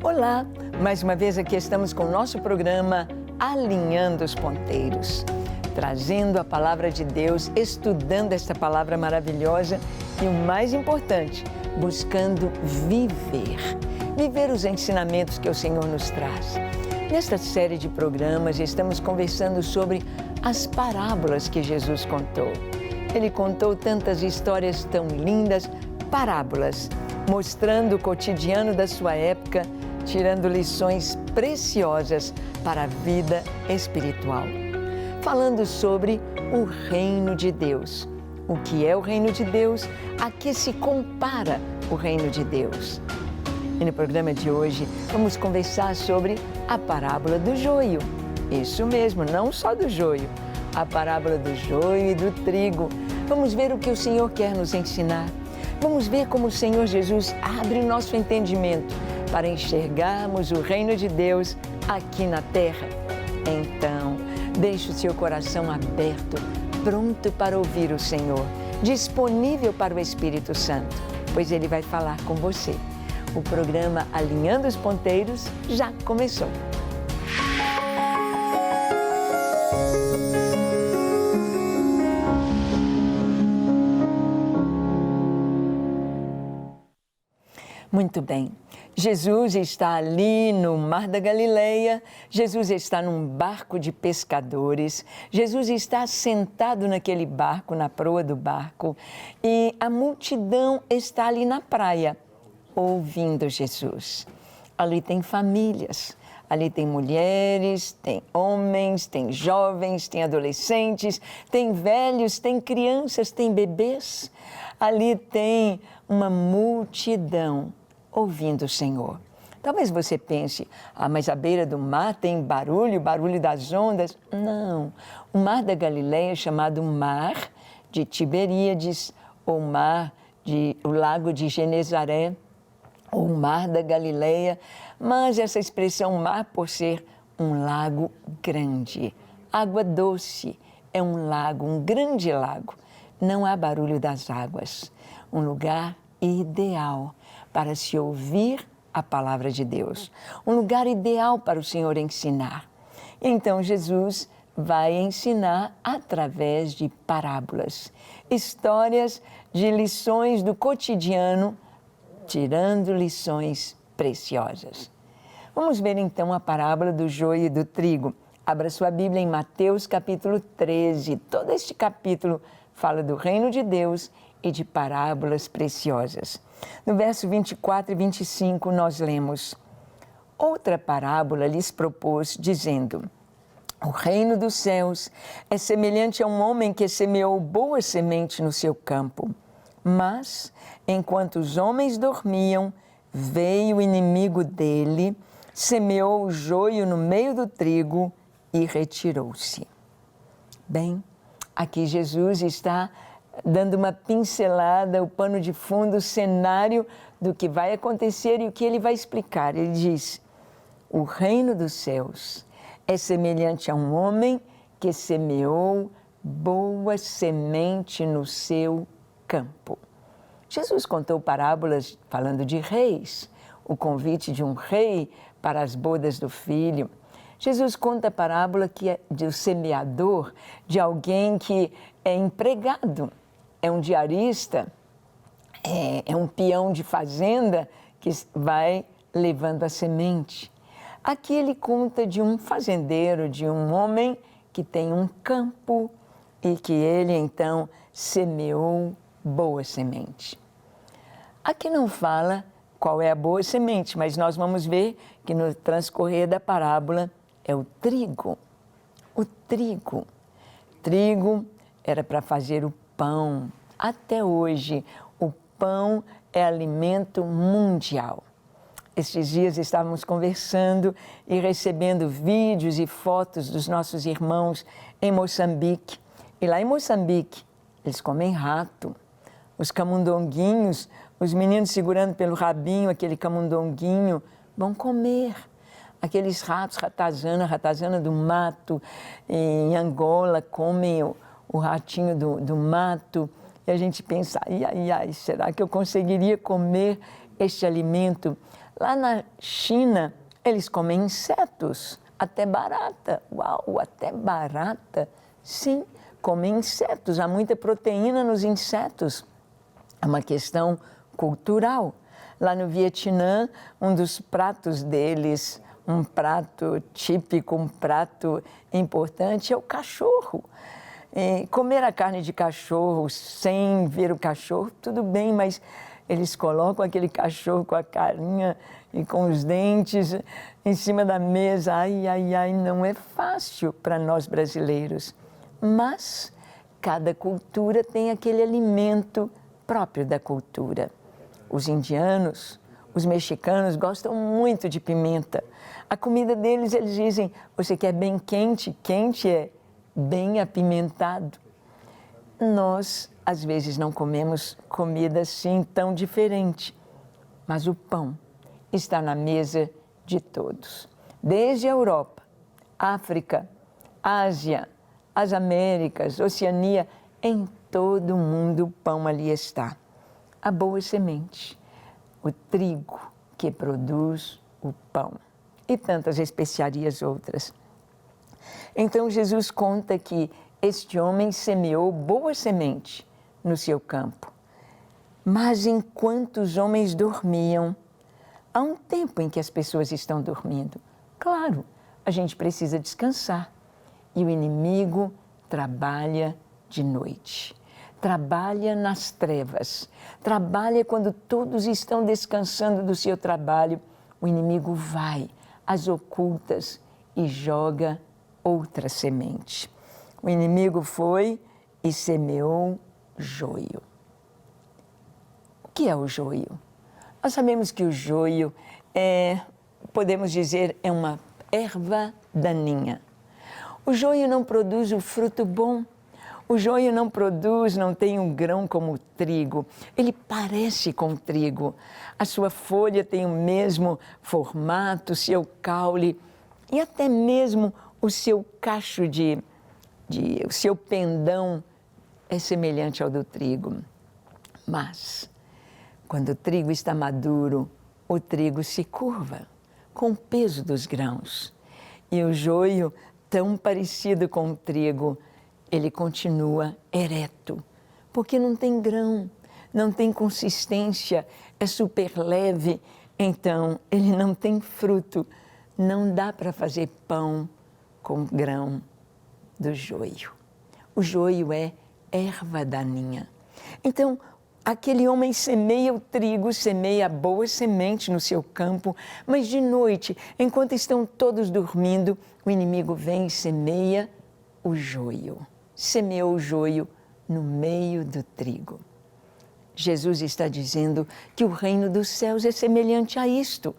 Olá, mais uma vez aqui estamos com o nosso programa Alinhando os Ponteiros, trazendo a palavra de Deus, estudando esta palavra maravilhosa e o mais importante, buscando viver os ensinamentos que o Senhor nos traz. Nesta série de programas estamos conversando sobre as parábolas que Jesus contou. Ele contou tantas histórias tão lindas, parábolas, mostrando o cotidiano da sua época, tirando lições preciosas para a vida espiritual. Falando sobre o reino de Deus. O que é o reino de Deus? A que se compara o reino de Deus? E no programa de hoje vamos conversar sobre a parábola do joio. Isso mesmo, não só do joio, a parábola do joio e do trigo. Vamos ver o que o Senhor quer nos ensinar. Vamos ver como o Senhor Jesus abre o nosso entendimento para enxergarmos o reino de Deus aqui na terra. Então, deixe o seu coração aberto, pronto para ouvir o Senhor, disponível para o Espírito Santo, pois Ele vai falar com você. O programa Alinhando os Ponteiros já começou. Muito bem, Jesus está ali no Mar da Galileia, Jesus está num barco de pescadores, Jesus está sentado naquele barco, na proa do barco, e a multidão está ali na praia, ouvindo Jesus. Ali tem famílias, ali tem mulheres, tem homens, tem jovens, tem adolescentes, tem velhos, tem crianças, tem bebês. Ali tem uma multidão ouvindo o Senhor. Talvez você pense, mas à beira do mar tem barulho das ondas. Não, o Mar da Galileia é chamado Mar de Tiberíades, ou o Lago de Genezaré, ou Mar da Galileia, mas essa expressão mar, por ser um lago grande, água doce, é um lago, um grande lago, não há barulho das águas, um lugar ideal para se ouvir a palavra de Deus, um lugar ideal para o Senhor ensinar. Então Jesus vai ensinar através de parábolas, histórias de lições do cotidiano, tirando lições preciosas. Vamos ver então a parábola do joio e do trigo. Abra sua Bíblia em Mateus capítulo 13. Todo este capítulo fala do reino de Deus e de parábolas preciosas. No verso 24 e 25 nós lemos: outra parábola lhes propôs, dizendo: o reino dos céus é semelhante a um homem que semeou boa semente no seu campo. Mas, enquanto os homens dormiam, veio o inimigo dele, semeou o joio no meio do trigo e retirou-se. Bem, aqui Jesus está dando uma pincelada, o pano de fundo, o cenário do que vai acontecer e o que ele vai explicar. Ele diz: o reino dos céus é semelhante a um homem que semeou boa semente no seu campo. Jesus contou parábolas falando de reis, o convite de um rei para as bodas do filho. Jesus conta a parábola que é do semeador, de alguém que é empregado, é um diarista, é um peão de fazenda que vai levando a semente. Aqui ele conta de um fazendeiro, de um homem que tem um campo e que ele então semeou boa semente. Aqui não fala qual é a boa semente, mas nós vamos ver que no transcorrer da parábola é o trigo. O trigo. Trigo era para fazer o pão. Até hoje, o pão é alimento mundial. Estes dias estávamos conversando e recebendo vídeos e fotos dos nossos irmãos em Moçambique. E lá em Moçambique, eles comem rato. Os camundonguinhos, os meninos segurando pelo rabinho aquele camundonguinho, vão comer. Aqueles ratos, ratazana do mato, em Angola, comem o ratinho do mato. E a gente pensa, ai, será que eu conseguiria comer este alimento? Lá na China, eles comem insetos, até barata. Uau, até barata? Sim, comem insetos. Há muita proteína nos insetos. É uma questão cultural. Lá no Vietnã, um dos pratos deles, um prato típico, um prato importante, é o cachorro. Comer a carne de cachorro sem ver o cachorro, tudo bem, mas eles colocam aquele cachorro com a carinha e com os dentes em cima da mesa. Ai, ai, ai, não é fácil para nós brasileiros. Mas cada cultura tem aquele alimento próprio da cultura. Os indianos, os mexicanos gostam muito de pimenta. A comida deles, eles dizem, você quer bem quente? Quente é bem apimentado. Nós, às vezes, não comemos comida assim tão diferente, mas o pão está na mesa de todos. Desde a Europa, África, Ásia, as Américas, Oceania, em todo o mundo o pão ali está. A boa semente, o trigo que produz o pão e tantas especiarias outras. Então Jesus conta que este homem semeou boa semente no seu campo. Mas enquanto os homens dormiam, há um tempo em que as pessoas estão dormindo. Claro, a gente precisa descansar. E o inimigo trabalha de noite. Trabalha nas trevas. Trabalha quando todos estão descansando do seu trabalho. O inimigo vai às ocultas e joga outra semente. O inimigo foi e semeou joio. O que é o joio? Nós sabemos que o joio podemos dizer, é uma erva daninha. O joio não produz o fruto bom. O joio não produz, não tem um grão como o trigo. Ele parece com o trigo. A sua folha tem o mesmo formato, seu caule e até mesmo o seu cacho o seu pendão é semelhante ao do trigo. Mas, quando o trigo está maduro, o trigo se curva com o peso dos grãos. E o joio, tão parecido com o trigo, ele continua ereto, porque não tem grão, não tem consistência, é super leve, então ele não tem fruto. Não dá para fazer pão com grão do joio. O joio é erva daninha. Então, aquele homem semeia o trigo, semeia a boa semente no seu campo, mas de noite, enquanto estão todos dormindo, o inimigo vem e semeia o joio. Semeou o joio no meio do trigo. Jesus está dizendo que o reino dos céus é semelhante a isto.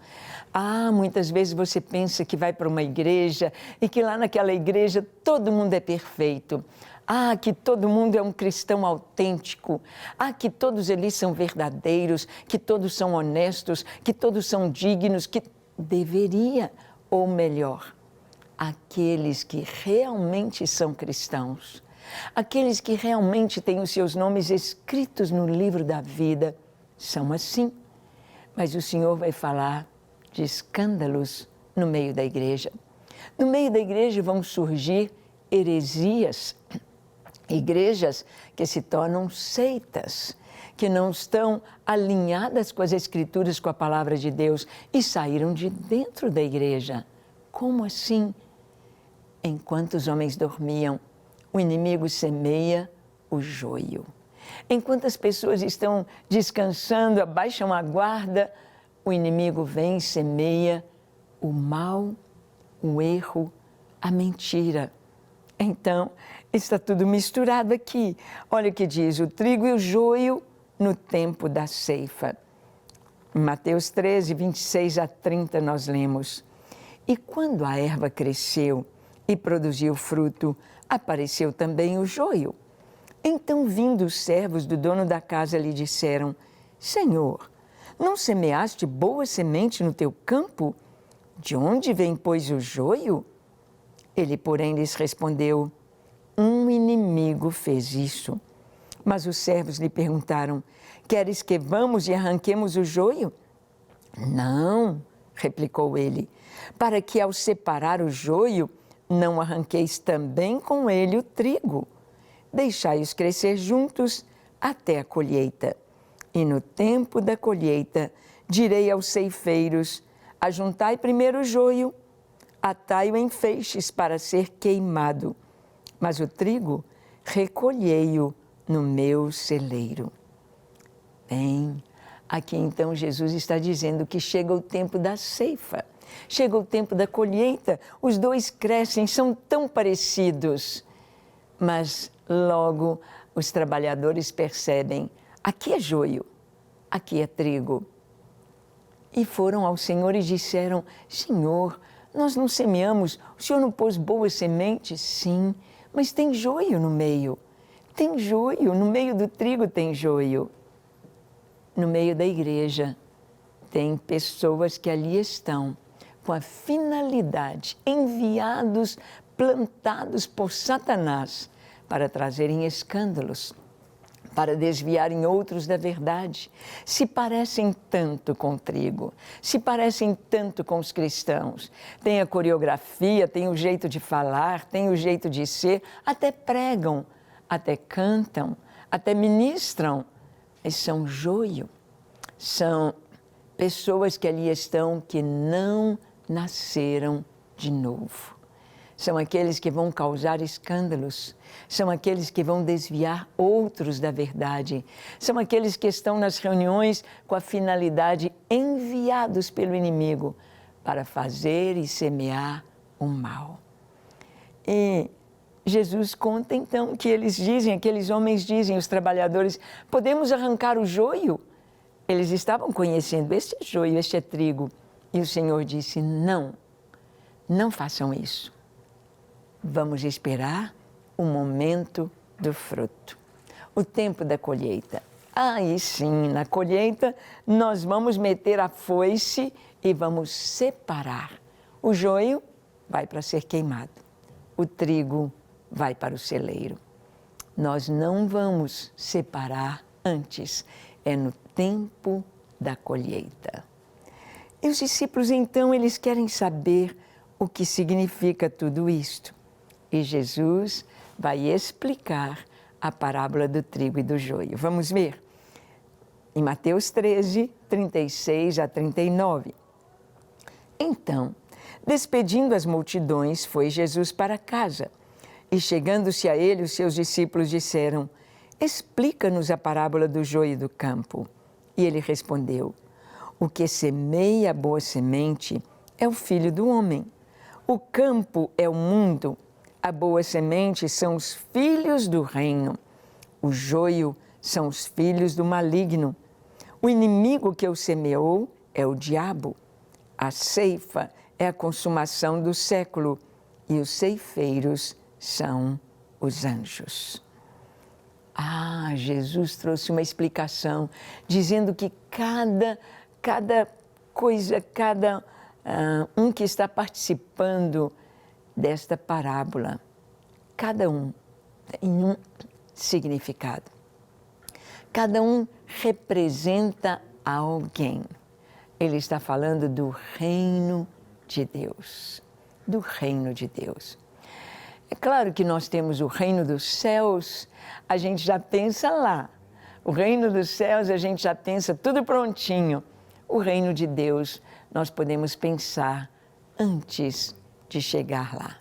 Muitas vezes você pensa que vai para uma igreja e que lá naquela igreja todo mundo é perfeito. Que todo mundo é um cristão autêntico. Que todos eles são verdadeiros, que todos são honestos, que todos são dignos, que deveria, ou melhor, aqueles que realmente são cristãos, aqueles que realmente têm os seus nomes escritos no livro da vida, são assim. Mas o Senhor vai falar de escândalos no meio da igreja. No meio da igreja vão surgir heresias, igrejas que se tornam seitas, que não estão alinhadas com as Escrituras, com a palavra de Deus, e saíram de dentro da igreja. Como assim? Enquanto os homens dormiam, o inimigo semeia o joio. Enquanto as pessoas estão descansando, abaixam a guarda, o inimigo vem e semeia o mal, o erro, a mentira. Então, está tudo misturado aqui. Olha o que diz, o trigo e o joio no tempo da ceifa. Em Mateus 13, 26 a 30, nós lemos: E quando a erva cresceu e produziu fruto, apareceu também o joio. Então, vindo os servos do dono da casa, lhe disseram: Senhor, não semeaste boa semente no teu campo? De onde vem, pois, o joio? Ele, porém, lhes respondeu: Um inimigo fez isso. Mas os servos lhe perguntaram: Queres que vamos e arranquemos o joio? Não, replicou ele, para que ao separar o joio, não arranqueis também com ele o trigo. Deixai-os crescer juntos até a colheita. E no tempo da colheita, direi aos ceifeiros: ajuntai primeiro o joio, atai-o em feixes para ser queimado, mas o trigo recolhei-o no meu celeiro. Bem, aqui então Jesus está dizendo que chega o tempo da ceifa, chega o tempo da colheita, os dois crescem, são tão parecidos, mas logo os trabalhadores percebem, aqui é joio, aqui é trigo. E foram ao Senhor e disseram: Senhor, nós não semeamos, o Senhor não pôs boas sementes? Sim, mas tem joio no meio. Tem joio, no meio do trigo tem joio. No meio da igreja tem pessoas que ali estão com a finalidade, enviados, plantados por Satanás para trazerem escândalos, para desviarem outros da verdade. Se parecem tanto com o trigo, se parecem tanto com os cristãos. Tem a coreografia, tem o jeito de falar, tem o jeito de ser, até pregam, até cantam, até ministram, mas são joio. São pessoas que ali estão que não nasceram de novo. São aqueles que vão causar escândalos, são aqueles que vão desviar outros da verdade, são aqueles que estão nas reuniões com a finalidade, enviados pelo inimigo para fazer e semear o mal. E Jesus conta então que eles dizem, aqueles homens dizem, os trabalhadores: podemos arrancar o joio? Eles estavam conhecendo, este é joio, este é trigo. E o Senhor disse: não, não façam isso. Vamos esperar o momento do fruto, o tempo da colheita. Aí sim, na colheita, nós vamos meter a foice e vamos separar. O joio vai para ser queimado, o trigo vai para o celeiro. Nós não vamos separar antes, é no tempo da colheita. E os discípulos, então, eles querem saber o que significa tudo isto. E Jesus vai explicar a parábola do trigo e do joio. Vamos ver? Em Mateus 13, 36 a 39. Então, despedindo as multidões, foi Jesus para casa. E chegando-se a ele, os seus discípulos disseram: explica-nos a parábola do joio e do campo. E ele respondeu: o que semeia a boa semente é o Filho do Homem. O campo é o mundo. A boa semente são os filhos do reino. O joio são os filhos do maligno. O inimigo que o semeou é o diabo. A ceifa é a consumação do século e os ceifeiros são os anjos. Ah, Jesus trouxe uma explicação, dizendo que cada coisa, um que está participando desta parábola, cada um tem um significado. Cada um representa alguém. Ele está falando do reino de Deus, do reino de Deus. É claro que nós temos o reino dos céus, a gente já pensa lá. O reino dos céus, a gente já pensa tudo prontinho. O reino de Deus, nós podemos pensar antes de chegar lá,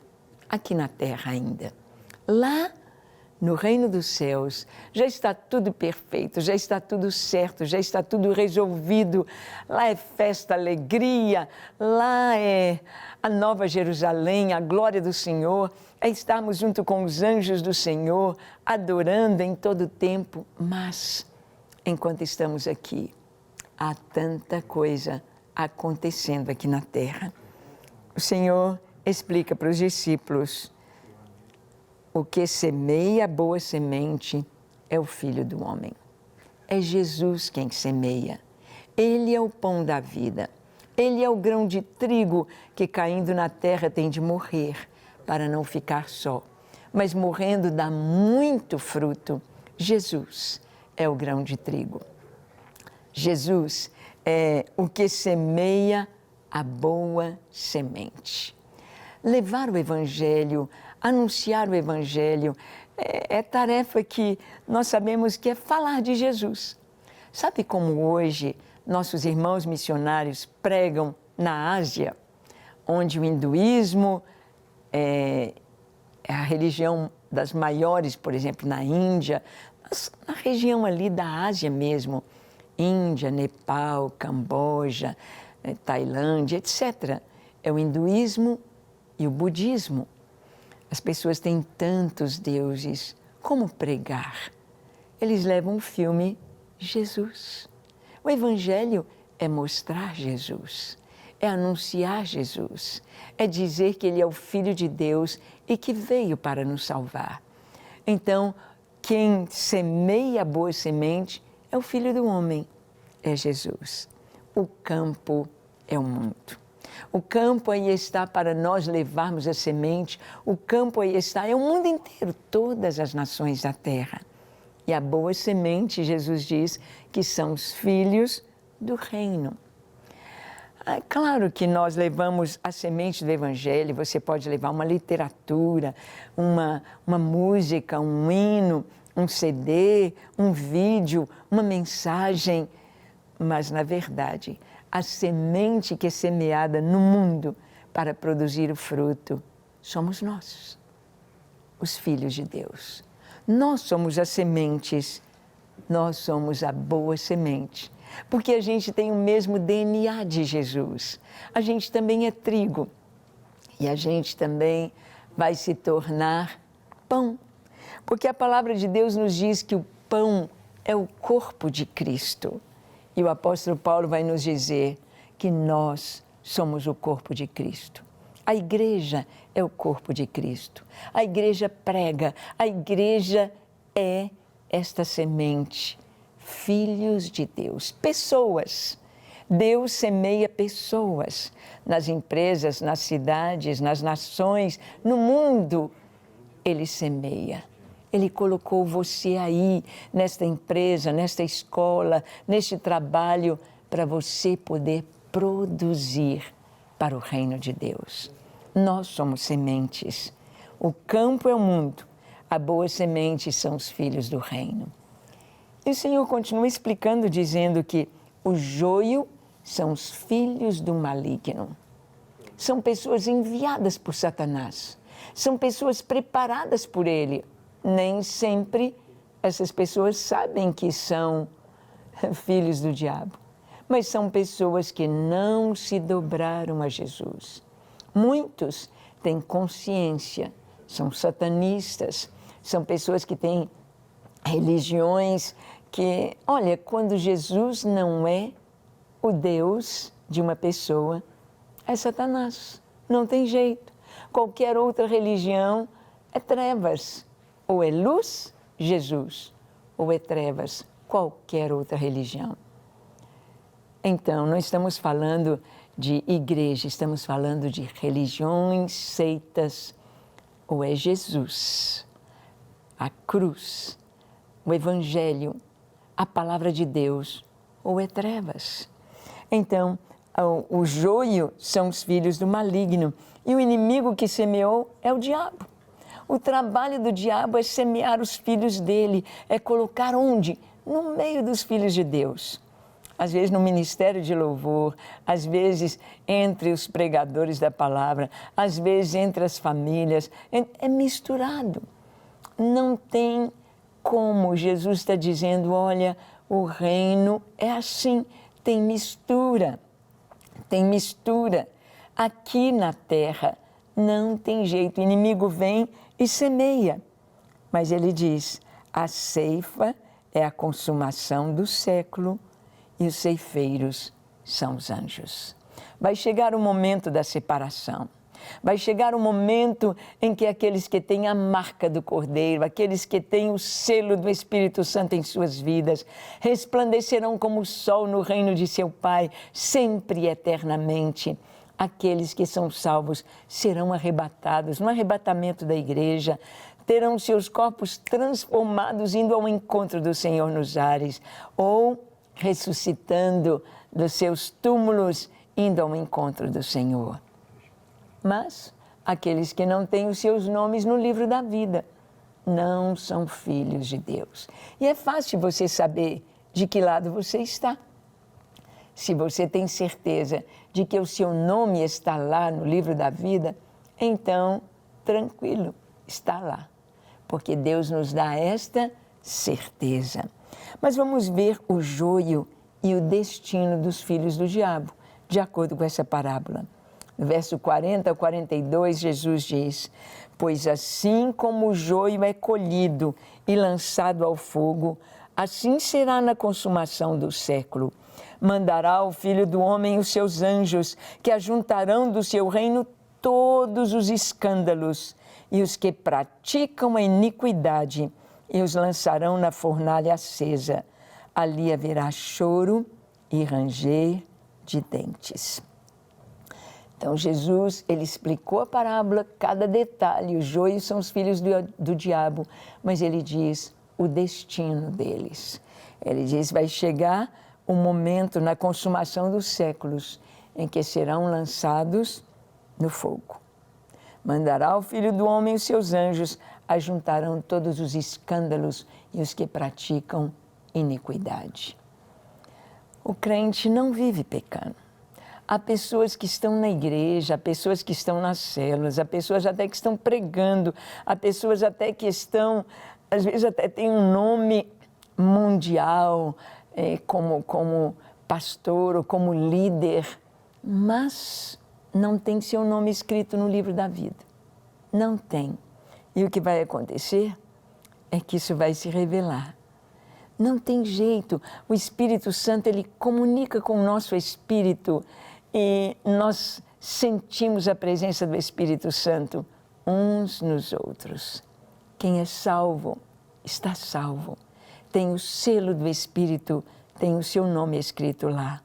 aqui na terra ainda. Lá, no reino dos céus, já está tudo perfeito, já está tudo certo, já está tudo resolvido. Lá é festa, alegria, lá é a Nova Jerusalém, a glória do Senhor, é estarmos junto com os anjos do Senhor, adorando em todo o tempo. Mas, enquanto estamos aqui, há tanta coisa acontecendo aqui na terra. O Senhor explica para os discípulos: o que semeia a boa semente é o Filho do Homem. É Jesus quem semeia. Ele é o pão da vida. Ele é o grão de trigo que, caindo na terra, tem de morrer para não ficar só. Mas morrendo dá muito fruto. Jesus é o grão de trigo. Jesus é o que semeia a boa semente. Levar o Evangelho, anunciar o Evangelho, é tarefa que nós sabemos que é falar de Jesus. Sabe como hoje nossos irmãos missionários pregam na Ásia, onde o hinduísmo é a religião das maiores, por exemplo, na Índia, na região ali da Ásia mesmo, Índia, Nepal, Camboja, Tailândia, etc. É o hinduísmo e o budismo. As pessoas têm tantos deuses. Como pregar? Eles levam o filme Jesus. O Evangelho é mostrar Jesus, é anunciar Jesus, é dizer que Ele é o Filho de Deus e que veio para nos salvar. Então, quem semeia a boa semente é o Filho do Homem, é Jesus. O campo é o mundo. O campo aí está para nós levarmos a semente, o campo aí está, é o mundo inteiro, todas as nações da terra. E a boa semente, Jesus diz, que são os filhos do reino. É claro que nós levamos a semente do Evangelho, você pode levar uma literatura, uma música, um hino, um CD, um vídeo, uma mensagem, mas, na verdade, a semente que é semeada no mundo para produzir o fruto somos nós, os filhos de Deus. Nós somos as sementes, nós somos a boa semente, porque a gente tem o mesmo DNA de Jesus. A gente também é trigo e a gente também vai se tornar pão, porque a palavra de Deus nos diz que o pão é o corpo de Cristo. E o apóstolo Paulo vai nos dizer que nós somos o corpo de Cristo. A igreja é o corpo de Cristo. A igreja prega, a igreja é esta semente, filhos de Deus, pessoas. Deus semeia pessoas nas empresas, nas cidades, nas nações, no mundo. Ele semeia. Ele colocou você aí, nesta empresa, nesta escola, neste trabalho, para você poder produzir para o reino de Deus. Nós somos sementes. O campo é o mundo. A boa semente são os filhos do reino. E o Senhor continua explicando, dizendo que o joio são os filhos do maligno. São pessoas enviadas por Satanás. São pessoas preparadas por ele. Nem sempre essas pessoas sabem que são filhos do diabo, mas são pessoas que não se dobraram a Jesus. Muitos têm consciência, são satanistas, são pessoas que têm religiões que, olha, quando Jesus não é o Deus de uma pessoa, é Satanás, não tem jeito. Qualquer outra religião é trevas. Ou é luz, Jesus, ou é trevas, qualquer outra religião. Então, não estamos falando de igreja, estamos falando de religiões, seitas, ou é Jesus, a cruz, o Evangelho, a palavra de Deus, ou é trevas. Então, o joio são os filhos do maligno, e o inimigo que semeou é o diabo. O trabalho do diabo é semear os filhos dele, é colocar onde? No meio dos filhos de Deus. Às vezes no ministério de louvor, às vezes entre os pregadores da palavra, às vezes entre as famílias, é misturado. Não tem como. Jesus está dizendo, olha, o reino é assim, tem mistura. Tem mistura. Aqui na terra não tem jeito, o inimigo vem e semeia. Mas ele diz, a ceifa é a consumação do século e os ceifeiros são os anjos. Vai chegar o momento da separação. Vai chegar o momento em que aqueles que têm a marca do Cordeiro, aqueles que têm o selo do Espírito Santo em suas vidas, resplandecerão como o sol no reino de seu Pai, sempre e eternamente. Aqueles que são salvos serão arrebatados no arrebatamento da igreja, terão seus corpos transformados indo ao encontro do Senhor nos ares, ou ressuscitando dos seus túmulos, indo ao encontro do Senhor. Mas aqueles que não têm os seus nomes no livro da vida não são filhos de Deus. E é fácil você saber de que lado você está. Se você tem certeza de que o seu nome está lá no livro da vida, então, tranquilo, está lá. Porque Deus nos dá esta certeza. Mas vamos ver o joio e o destino dos filhos do diabo, de acordo com essa parábola. No verso 40 ao 42, Jesus diz: pois assim como o joio é colhido e lançado ao fogo, assim será na consumação do século. Mandará o Filho do Homem os seus anjos, que ajuntarão do seu reino todos os escândalos e os que praticam a iniquidade, e os lançarão na fornalha acesa. Ali haverá choro e ranger de dentes. Então, Jesus, ele explicou a parábola, cada detalhe. Os joios são os filhos do diabo, mas ele diz o destino deles. Ele diz, vai chegar um momento na consumação dos séculos em que serão lançados no fogo. Mandará o Filho do Homem os seus anjos, ajuntarão todos os escândalos e os que praticam iniquidade. O crente não vive pecando. Há pessoas que estão na igreja, há pessoas que estão nas células, há pessoas até que estão pregando, há pessoas até que estão, às vezes até tem um nome mundial, como pastor ou como líder, mas não tem seu nome escrito no livro da vida. Não tem. E o que vai acontecer é que isso vai se revelar. Não tem jeito. O Espírito Santo, ele comunica com o nosso espírito e nós sentimos a presença do Espírito Santo uns nos outros. Quem é salvo, está salvo. Tem o selo do Espírito, tem o seu nome escrito lá.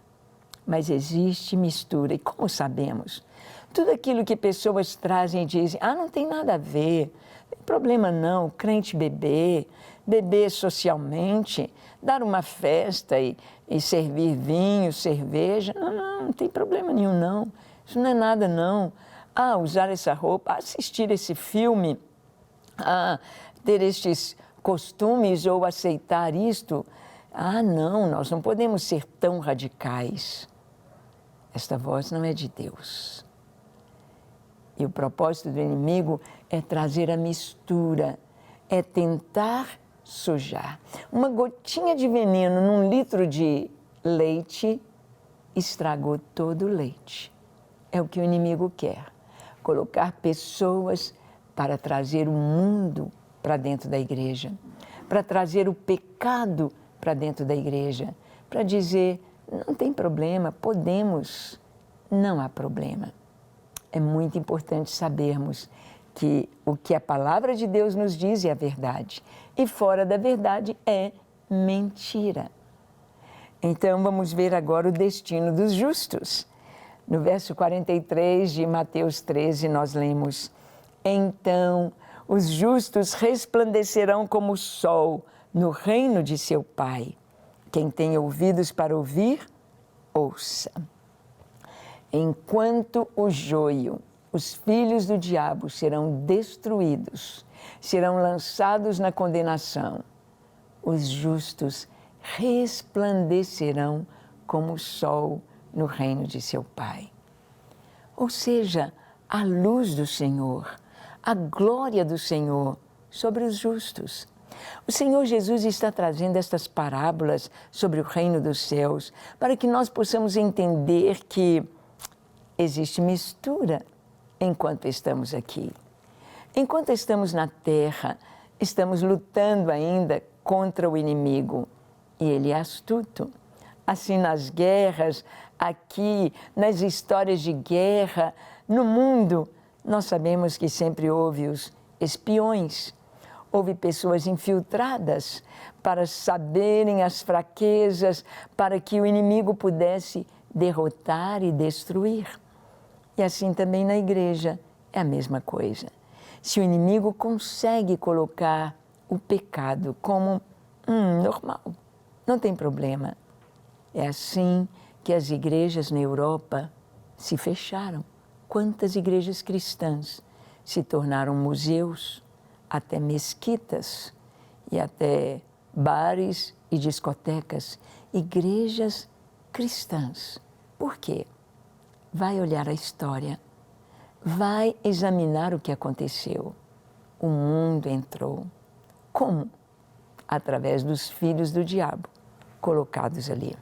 Mas existe mistura. E como sabemos? Tudo aquilo que pessoas trazem e dizem, não tem nada a ver, não tem problema não, crente beber socialmente, dar uma festa e servir vinho, cerveja, não tem problema nenhum não, isso não é nada não. Usar essa roupa, assistir esse filme, ter estes costumes ou aceitar isto, não, nós não podemos ser tão radicais. Esta voz não é de Deus. E o propósito do inimigo é trazer a mistura, é tentar sujar. Uma gotinha de veneno num litro de leite estragou todo o leite. É o que o inimigo quer, colocar pessoas para trazer o mundo para dentro da igreja, para trazer o pecado para dentro da igreja, para dizer, não tem problema, podemos, não há problema. É muito importante sabermos que o que a palavra de Deus nos diz é a verdade. E fora da verdade é mentira. Então vamos ver agora o destino dos justos. No verso 43 de Mateus 13 nós lemos, então os justos resplandecerão como o sol no reino de seu Pai. Quem tem ouvidos para ouvir, ouça. Enquanto o joio, os filhos do diabo serão destruídos, serão lançados na condenação, os justos resplandecerão como o sol no reino de seu Pai. Ou seja, a luz do Senhor, a glória do Senhor sobre os justos. O Senhor Jesus está trazendo estas parábolas sobre o reino dos céus para que nós possamos entender que existe mistura enquanto estamos aqui. Enquanto estamos na terra, estamos lutando ainda contra o inimigo e ele é astuto. Assim, nas guerras, aqui, nas histórias de guerra, no mundo, nós sabemos que sempre houve os espiões, houve pessoas infiltradas para saberem as fraquezas, para que o inimigo pudesse derrotar e destruir. E assim também na igreja é a mesma coisa. Se o inimigo consegue colocar o pecado como normal, não tem problema. É assim que as igrejas na Europa se fecharam. Quantas igrejas cristãs se tornaram museus, até mesquitas e até bares e discotecas, igrejas cristãs. Por quê? Vai olhar a história, vai examinar o que aconteceu. O mundo entrou. Como? Através dos filhos do diabo colocados ali.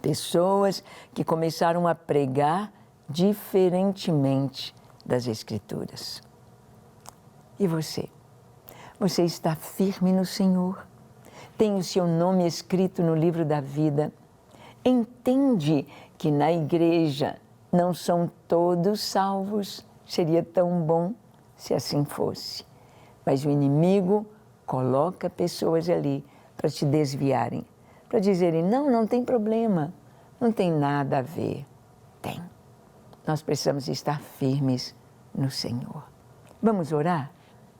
Pessoas que começaram a pregar diferentemente das Escrituras. E você? Você está firme no Senhor? Tem o seu nome escrito no livro da vida? Entende que na igreja não são todos salvos? Seria tão bom se assim fosse. Mas o inimigo coloca pessoas ali para te desviarem, para dizerem, não tem problema, não tem nada a ver. Tem. Nós precisamos estar firmes no Senhor. Vamos orar?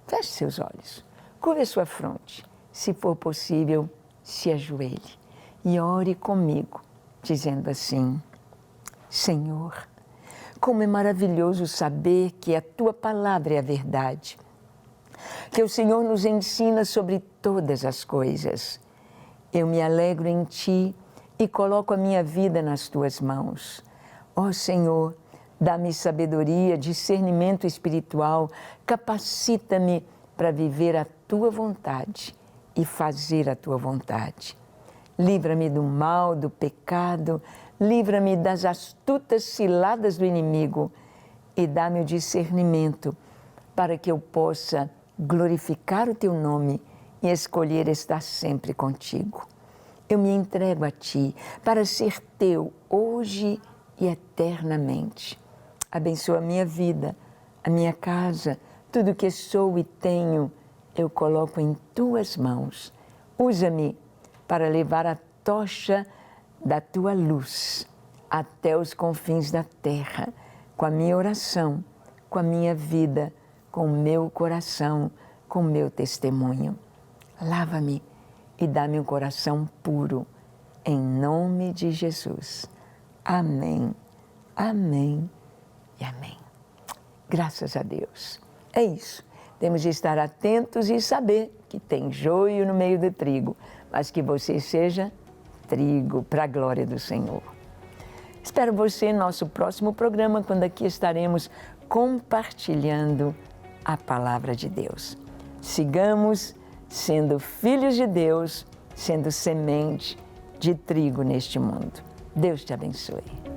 Feche seus olhos, curve a sua fronte. Se for possível, se ajoelhe e ore comigo, dizendo assim, Senhor, como é maravilhoso saber que a Tua palavra é a verdade, que o Senhor nos ensina sobre todas as coisas. Eu me alegro em Ti e coloco a minha vida nas Tuas mãos. Ó Senhor, dá-me sabedoria, discernimento espiritual, capacita-me para viver a Tua vontade e fazer a Tua vontade. Livra-me do mal, do pecado, livra-me das astutas ciladas do inimigo e dá-me o discernimento para que eu possa glorificar o Teu nome e escolher estar sempre contigo. Eu me entrego a Ti para ser Teu hoje e eternamente. Abençoa a minha vida, a minha casa, tudo que sou e tenho, eu coloco em Tuas mãos. Usa-me para levar a tocha da Tua luz até os confins da terra, com a minha oração, com a minha vida, com o meu coração, com o meu testemunho. Lava-me e dá-me um coração puro, em nome de Jesus. Amém, amém e amém. Graças a Deus. É isso. Temos de estar atentos e saber que tem joio no meio do trigo, mas que você seja trigo para a glória do Senhor. Espero você no nosso próximo programa, quando aqui estaremos compartilhando a palavra de Deus. Sigamos sendo filhos de Deus, sendo semente de trigo neste mundo. Deus te abençoe.